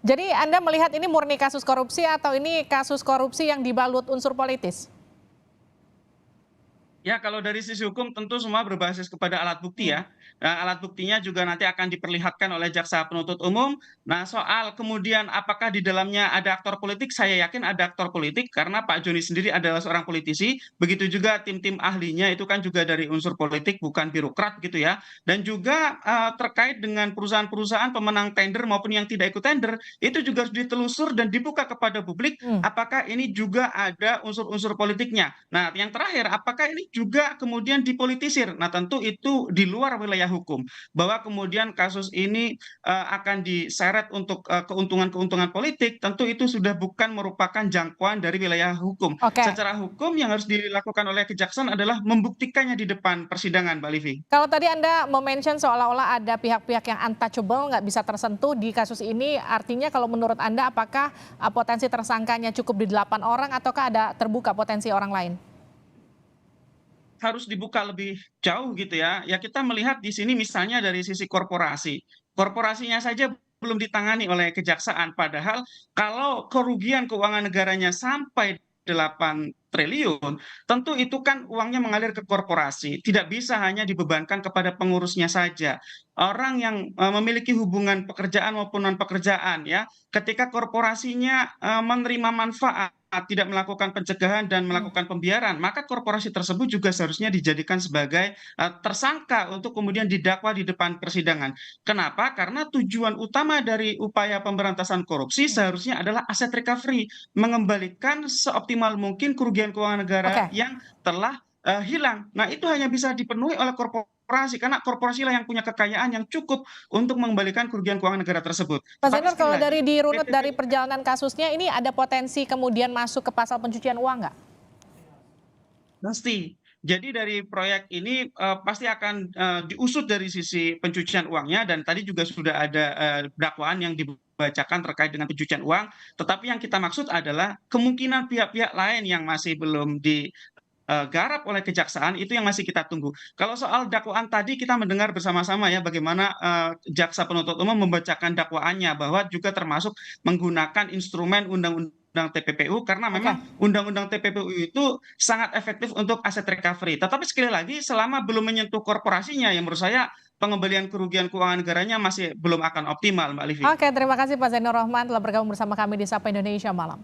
Jadi Anda melihat ini murni kasus korupsi atau ini kasus korupsi yang dibalut unsur politis? Ya, kalau dari sisi hukum tentu semua berbasis kepada alat bukti Hmm. ya. Nah, alat buktinya juga nanti akan diperlihatkan oleh jaksa penuntut umum. Nah, soal kemudian apakah di dalamnya ada aktor politik, saya yakin ada aktor politik karena Pak Joni sendiri adalah seorang politisi. Begitu juga tim-tim ahlinya itu kan juga dari unsur politik, bukan birokrat gitu ya. Dan juga terkait dengan perusahaan-perusahaan pemenang tender maupun yang tidak ikut tender, itu juga harus ditelusur dan dibuka kepada publik Hmm. apakah ini juga ada unsur-unsur politiknya. Nah, yang terakhir, apakah ini juga kemudian dipolitisir? Nah, tentu itu di luar wilayah hukum. Bahwa kemudian kasus ini akan diseret untuk keuntungan-keuntungan politik, tentu itu sudah bukan merupakan jangkauan dari wilayah hukum. Oke. Secara hukum yang harus dilakukan oleh kejaksaan adalah membuktikannya di depan persidangan, Mbak Livi. Kalau tadi Anda mention seolah-olah ada pihak-pihak yang untouchable, nggak bisa tersentuh di kasus ini, artinya kalau menurut Anda apakah potensi tersangkanya cukup di 8 orang ataukah ada terbuka potensi orang lain? Harus dibuka lebih jauh gitu ya. Ya kita melihat di sini misalnya dari sisi korporasi. Korporasinya saja belum ditangani oleh kejaksaan. Padahal kalau kerugian keuangan negaranya sampai 8 triliun, tentu itu kan uangnya mengalir ke korporasi. Tidak bisa hanya dibebankan kepada pengurusnya saja. Orang yang memiliki hubungan pekerjaan maupun non pekerjaan ya, ketika korporasinya menerima manfaat tidak melakukan pencegahan dan Hmm. melakukan pembiaran, maka korporasi tersebut juga seharusnya dijadikan sebagai tersangka untuk kemudian didakwa di depan persidangan. Kenapa? Karena tujuan utama dari upaya pemberantasan korupsi Hmm. seharusnya adalah aset recovery, mengembalikan seoptimal mungkin kerugian keuangan negara Oke. yang telah hilang. Nah, itu hanya bisa dipenuhi oleh korporasi karena korporasilah yang punya kekayaan yang cukup untuk mengembalikan kerugian keuangan negara tersebut. Pak Tetapi Zainur, sekali kalau lagi, dari dirunut dari PPPU perjalanan kasusnya ini ada potensi kemudian masuk ke pasal pencucian uang nggak? pasti. Jadi dari proyek ini pasti akan diusut dari sisi pencucian uangnya dan tadi juga sudah ada dakwaan yang dibacakan terkait dengan pencucian uang. Tetapi yang kita maksud adalah kemungkinan pihak-pihak lain yang masih belum digarap oleh kejaksaan itu yang masih kita tunggu. Kalau soal dakwaan tadi kita mendengar bersama-sama ya bagaimana jaksa penuntut umum membacakan dakwaannya bahwa juga termasuk menggunakan instrumen undang-undang TPPU karena Oke. memang undang-undang TPPU itu sangat efektif untuk aset recovery. Tetapi sekali lagi selama belum menyentuh korporasinya yang menurut saya pengembalian kerugian keuangan negaranya masih belum akan optimal, Mbak Livi. Oke, terima kasih Pak Zainur Rohman telah bergabung bersama kami di Sapa Indonesia Malam.